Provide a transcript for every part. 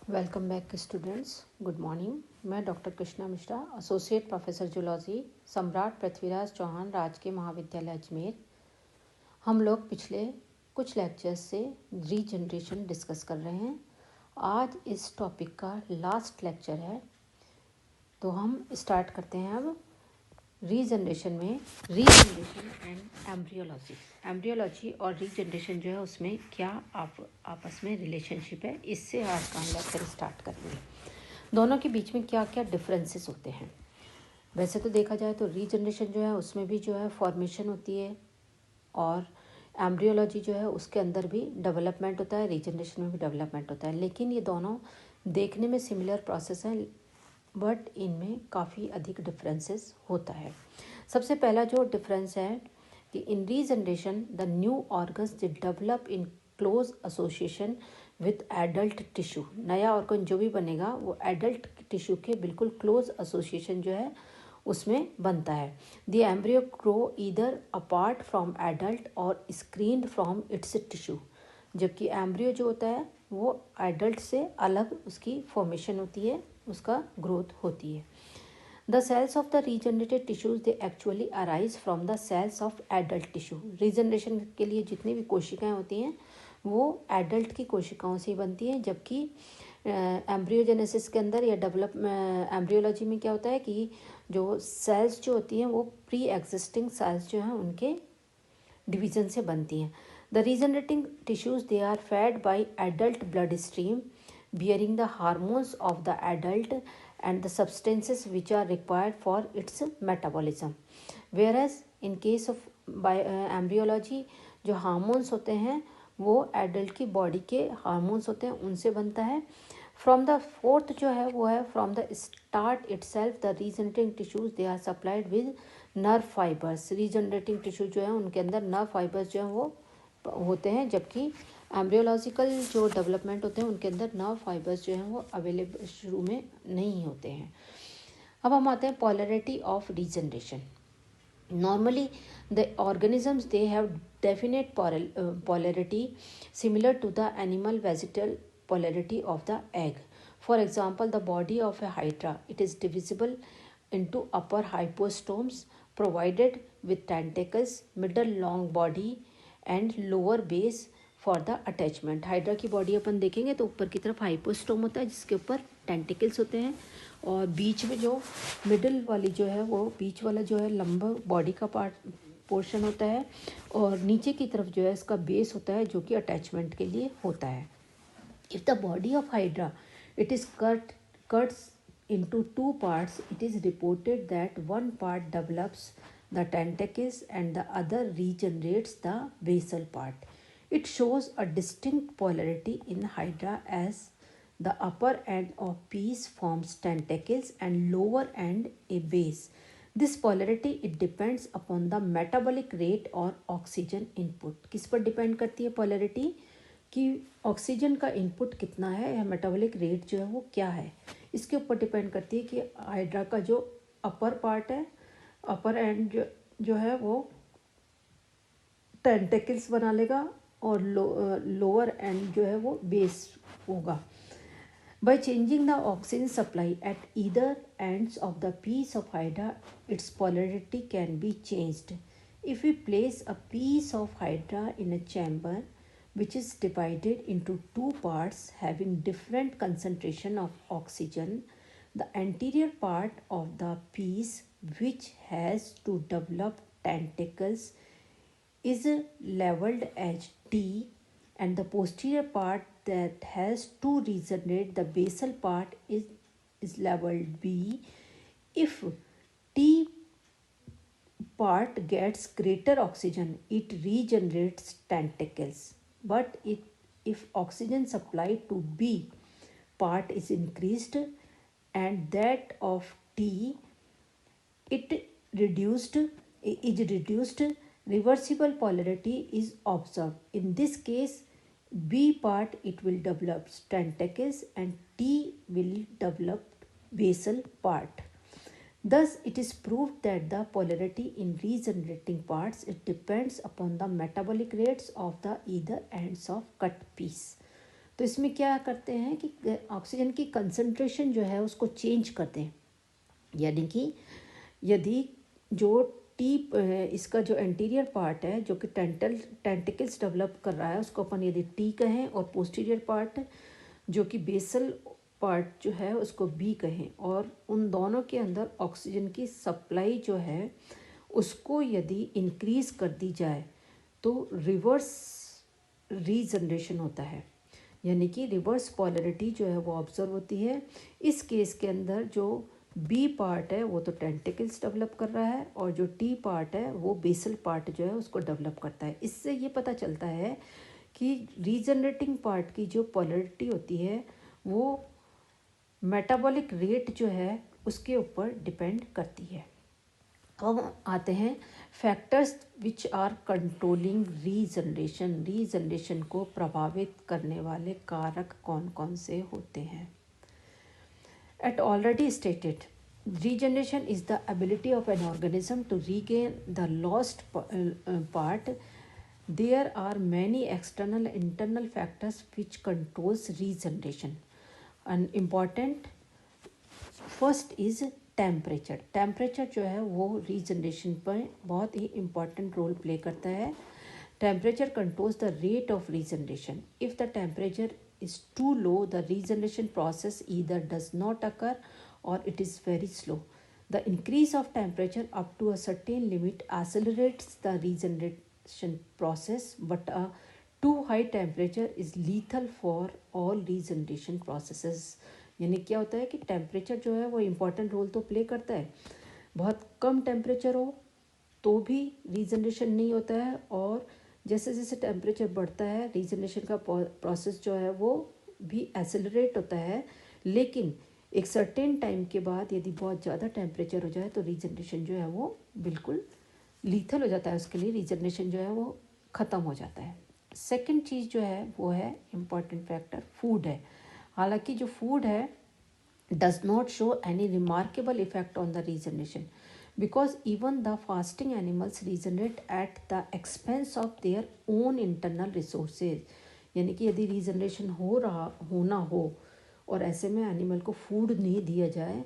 Welcome back students, good morning. मैं doctor Krishna Mishra, associate professor zoology, Samrat Prithviraj Chauhan राजकीय महाविद्यालय अजमेर। हम लोग पिछले कुछ लेक्चर्स से रीजनरेशन डिस्कस कर रहे हैं। आज इस टॉपिक का लास्ट लेक्चर है, तो हम स्टार्ट करते हैं अब रीजनरेशन में। रीजनरेशन एंड एम्ब्रियोलॉजी और रीजनरेशन जो है उसमें क्या आपस में रिलेशनशिप है, इससे आज का हम लेक्चर स्टार्ट करेंगे। दोनों के बीच में क्या क्या डिफरेंसेस होते हैं। वैसे तो देखा जाए तो रीजनरेशन जो है उसमें भी जो है फॉर्मेशन होती है, और एम्ब्रियोलॉजी जो है उसके अंदर भी डेवलपमेंट होता है, रीजनरेशन में भी डेवलपमेंट होता है। लेकिन ये दोनों देखने में सिमिलर प्रोसेस हैं, बट इनमें काफ़ी अधिक डिफरेंसेस होता है। सबसे पहला जो डिफरेंस है कि in regeneration the new organs develop in close association with adult tissue. नया ऑर्गन जो भी बनेगा वो एडल्ट टिश्यू के बिल्कुल क्लोज एसोसिएशन जो है उसमें बनता है। The embryo grow either apart from adult और स्क्रीन्ड फ्रॉम इट्स टिश्यू। जबकि एम्ब्रियो जो होता है वो एडल्ट से अलग उसकी फॉर्मेशन होती है, उसका ग्रोथ होती है। The cells of the regenerated tissues they actually arise from the cells of adult tissue. Regeneration के लिए जितनी भी कोशिकाएं होती हैं वो एडल्ट की कोशिकाओं से ही बनती हैं, जबकि एम्ब्रियोजेनेसिस के अंदर या डेवलप एम्ब्रियोलॉजी में क्या होता है कि जो सेल्स जो होती हैं वो प्री एग्जिस्टिंग सेल्स जो हैं उनके डिवीजन से बनती हैं। The regenerating tissues they are fed by adult bloodstream bearing the hormones of the adult and the substances which are required for its metabolism. Whereas in case of embryology जो hormones होते हैं वो adult की body के hormones होते हैं, उनसे बनता है। फ्रॉम द फोर्थ जो है वो है from the start itself the regenerating tissues they are supplied with nerve fibres. Regenerating tissue जो है उनके अंदर नर्व फाइबर्स जो है वो होते हैं, जबकि एम्ब्रियोलॉजिकल जो डेवलपमेंट होते हैं उनके अंदर नर्व फाइबर्स जो हैं वो अवेलेबल शुरू में नहीं होते हैं। अब हम आते हैं polarity of regeneration. Normally, the organisms they have definite polarity similar to the animal vegetal polarity of the egg. For example, the body of a hydra it is divisible into upper hypostomes provided with tentacles, middle long body and lower base for the attachment. Hydra की body अपन देखेंगे तो ऊपर की तरफ hypostome होता है जिसके ऊपर टेंटिकल्स होते हैं, और बीच में जो मिडिल वाली जो है वो बीच वाला जो है लंबा बॉडी का पार्ट पोर्शन होता है, और नीचे की तरफ जो है इसका बेस होता है जो कि अटैचमेंट के लिए होता है। If the body of hydra it is cuts into two parts, it is reported that one part develops the tentacles and the other regenerates the basal part. It shows a distinct polarity in hydra as the upper end of piece forms tentacles and lower end a base. This polarity it depends upon the metabolic rate or oxygen input. किस पर depend करती है polarity? कि oxygen का input कितना है या metabolic rate जो है वो क्या है, इसके ऊपर डिपेंड करती है कि हाइड्रा का जो अपर पार्ट है, अपर एंड जो है वो टेंटेकल्स बना लेगा और लोअर एंड जो है वो बेस होगा। By changing the oxygen supply at either ends of the piece of hydra, its polarity can be changed. If we place a piece of hydra in a chamber which is divided into two parts having different concentration of oxygen, the anterior part of the piece which has to develop tentacles is leveled as T, and the posterior part that has to regenerate the basal part is leveled B. If T part gets greater oxygen, it regenerates tentacles. But if oxygen supply to B part is increased and that of T it reduced is reduced, reversible polarity is observed. In this case, B part it will develop tentacles and T will develop basal part. Thus, it is proved that the polarity in regenerating parts it depends upon the metabolic rates of the either ends of cut piece. तो इसमें क्या करते हैं कि oxygen की concentration जो है उसको चेंज करते हैं, यानी कि यदि जो इसका जो एंटीरियर पार्ट है जो कि टेंटिकल्स डेवलप कर रहा है उसको अपन यदि टी कहें, और पोस्टीरियर पार्ट जो कि बेसल पार्ट जो है उसको बी कहें, और उन दोनों के अंदर ऑक्सीजन की सप्लाई जो है उसको यदि इंक्रीज़ कर दी जाए तो रिवर्स रीजनरेशन होता है, यानी कि रिवर्स पोलैरिटी जो है वो ऑब्जर्व होती है। इस केस के अंदर जो बी पार्ट है वो तो टेंटिकल्स डेवलप कर रहा है, और जो टी पार्ट है वो बेसल पार्ट जो है उसको डेवलप करता है। इससे ये पता चलता है कि रीजनरेटिंग पार्ट की जो पोलैरिटी होती है वो मेटाबॉलिक रेट जो है उसके ऊपर डिपेंड करती है। अब आते हैं factors which are controlling regeneration को प्रभावित करने वाले कारक कौन कौन से होते हैं। At already stated, regeneration is the ability of an organism to regain the lost part. There are many external and internal factors which controls regeneration. An important first is temperature. Temperature जो है वो regeneration पर बहुत ही important role play करता है। Temperature controls the rate of regeneration. If the temperature is too low, the regeneration process either does not occur or it is very slow. The increase of temperature up to a certain limit accelerates the regeneration process, but a too high temperature is lethal for all regeneration processes. यानी क्या होता है कि temperature जो है वो important role तो play करता है, बहुत कम टेम्परेचर हो तो भी रीजनरेशन नहीं होता है, और जैसे जैसे टेम्परेचर बढ़ता है रीजनरेशन का प्रोसेस जो है वो भी एक्सेलरेट होता है। लेकिन एक सर्टेन टाइम के बाद यदि बहुत ज़्यादा टेम्परेचर हो जाए तो रीजनरेशन जो है वो बिल्कुल लीथल हो जाता है, उसके लिए रीजनरेशन जो है वो ख़त्म हो जाता है। सेकंड चीज़ जो है वो है इम्पॉर्टेंट फैक्टर फूड है। हालांकि जो फूड है does not show any remarkable effect on the regeneration, because even the fasting animals regenerate at the expense of their own internal resources. यानी कि यदि रीजनरेशन होना हो और ऐसे में एनिमल को फूड नहीं दिया जाए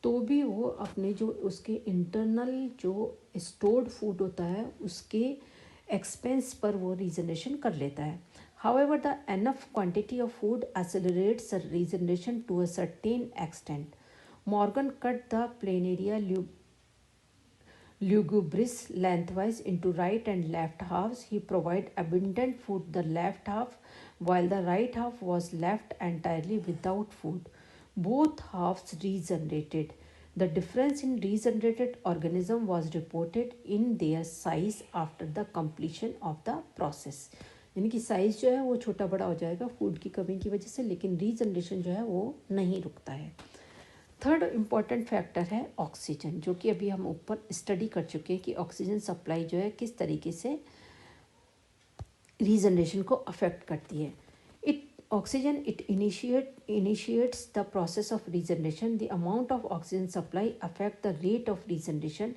तो भी वो अपने जो उसके इंटरनल जो स्टोर्ड फूड होता है उसके एक्सपेंस पर वो रीजनरेशन कर लेता है। However, the enough quantity of food accelerates the regeneration to a certain extent. Morgan cut the planaria lugubris lengthwise into right and left halves. He provided abundant food to the left half, while the right half was left entirely without food. Both halves regenerated. The difference in regenerated organism was reported in their size after the completion of the process. यानी कि size जो है वो छोटा बड़ा हो जाएगा food की कमी की वजह से, लेकिन रीजनरेशन जो है वो नहीं रुकता है। थर्ड इम्पॉर्टेंट फैक्टर है ऑक्सीजन, जो कि अभी हम ऊपर स्टडी कर चुके हैं कि ऑक्सीजन सप्लाई जो है किस तरीके से रीजनरेशन को अफेक्ट करती है। Oxygen initiates the process of regeneration. The amount of oxygen supply affect the rate of regeneration.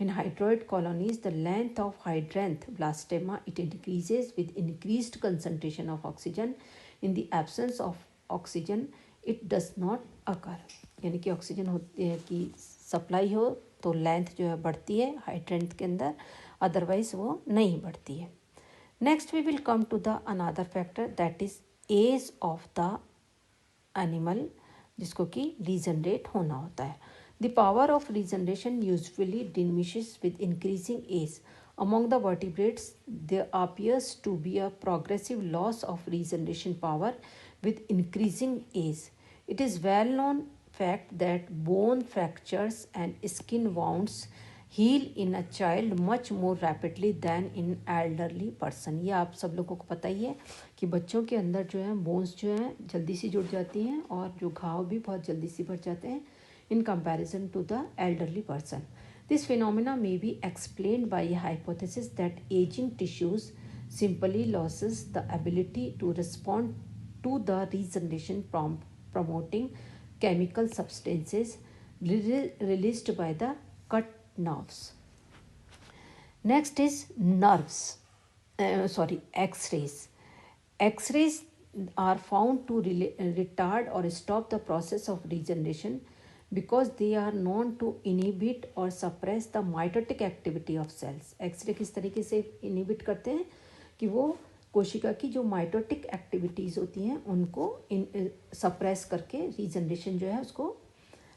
In hydroid colonies, the length of hydranth blastema it increases with increased concentration of oxygen. In the absence of oxygen, it does not occur. यानी कि oxygen होती है कि supply हो तो length जो है बढ़ती है हाइड्रेंथ के अंदर, अदरवाइज वो नहीं बढ़ती है। Next we will come to the another factor that is age of the animal, जिसको कि रीजनरेट होना होता है। The power of regeneration usually diminishes with increasing age. Among the vertebrates, there appears to be a progressive loss of regeneration power with increasing age. It is well known fact that bone fractures and skin wounds heal in a child much more rapidly than in elderly person. ये आप सब लोगों को पता ही है कि बच्चों के अंदर जो है बोन्स जो हैं जल्दी से जुड़ जाती हैं और जो घाव भी बहुत जल्दी से भर जाते हैं in comparison to the elderly person. This phenomena may be explained by a hypothesis that aging tissues simply loses the ability to respond to the regeneration promoting chemical substances released by the cut nerves. Next is nerves. X-rays. X-rays are found to retard or stop the process of regeneration because they are known to inhibit or suppress the mitotic activity of cells. X-ray किस तरीके से inhibit करते हैं कि वो कोशिका की जो माइटोटिक एक्टिविटीज़ होती हैं उनको सप्रेस करके रीजनरेशन जो है उसको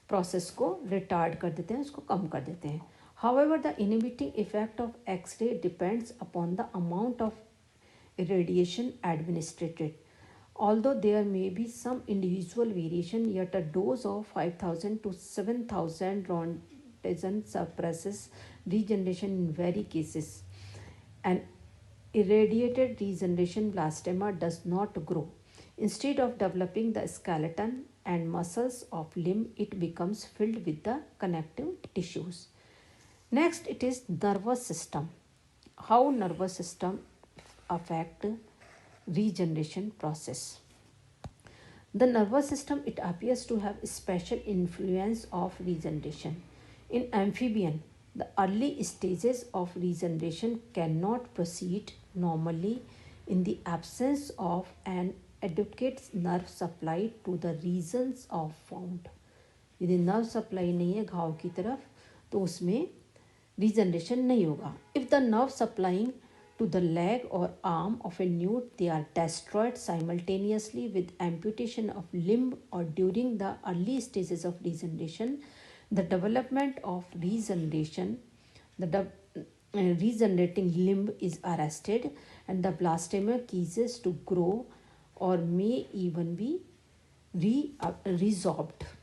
प्रोसेस को रिटार्ड कर देते हैं, उसको कम कर देते हैं. However, the inhibiting effect of X-ray depends upon the amount of irradiation administered. Although there may be some individual variation, yet a dose of 5,000 to 7,000 Roentgen suppresses regeneration in very cases. An irradiated regeneration blastema does not grow. Instead of developing the skeleton and muscles of limb, it becomes filled with the connective tissues. Next, it is nervous system. How nervous system affect regeneration process. The nervous system, it appears to have special influence of regeneration. In amphibian, the early stages of regeneration cannot proceed normally in the absence of an adequate nerve supply to the regions of wound. यदि nerve supply नहीं है घाव की तरफ तो उसमें regeneration नहीं होगा. If the nerve supplying to the leg or arm of a newt, they are destroyed simultaneously with amputation of limb or during the early stages of regeneration. The development of regeneration, regenerating limb is arrested and the blastema ceases to grow or may even be resorbed.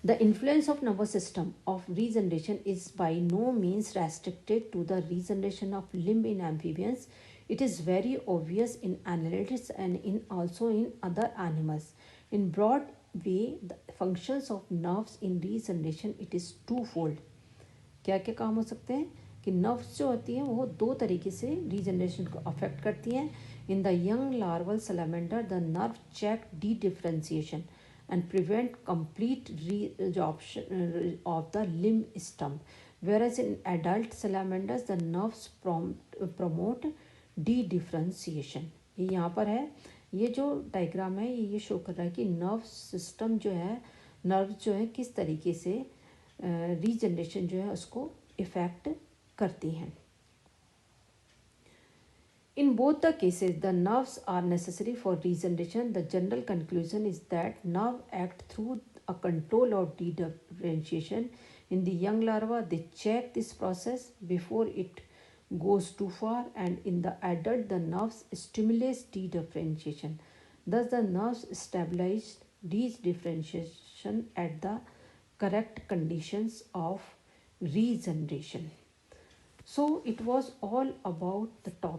The influence of nervous system of regeneration is by no means restricted to the regeneration of limb in amphibians. It is very obvious in annelids and also in other animals. In broad way, the functions of nerves in regeneration, it is twofold. क्या क्या काम हो सकते हैं कि nerves जो होती हैं वो दो तरीके से रीजनरेशन को अफेक्ट करती हैं. In the young larval salamander the nerve check dedifferentiation and prevent complete resorption of the limb stump, whereas in adult salamanders the nerves promote de-differentiation. ये यहाँ पर है, ये जो डायग्राम है ये शो कर रहा है कि नर्व सिस्टम जो है, नर्व जो है किस तरीके से रीजनरेशन जो है उसको इफेक्ट करती हैं. In both the cases, the nerves are necessary for regeneration. The general conclusion is that nerve act through a control of de-differentiation. In the young larva, they check this process before it goes too far, and in the adult, the nerves stimulate de-differentiation. Thus, the nerves stabilize de-differentiation at the correct conditions of regeneration. So, it was all about the topic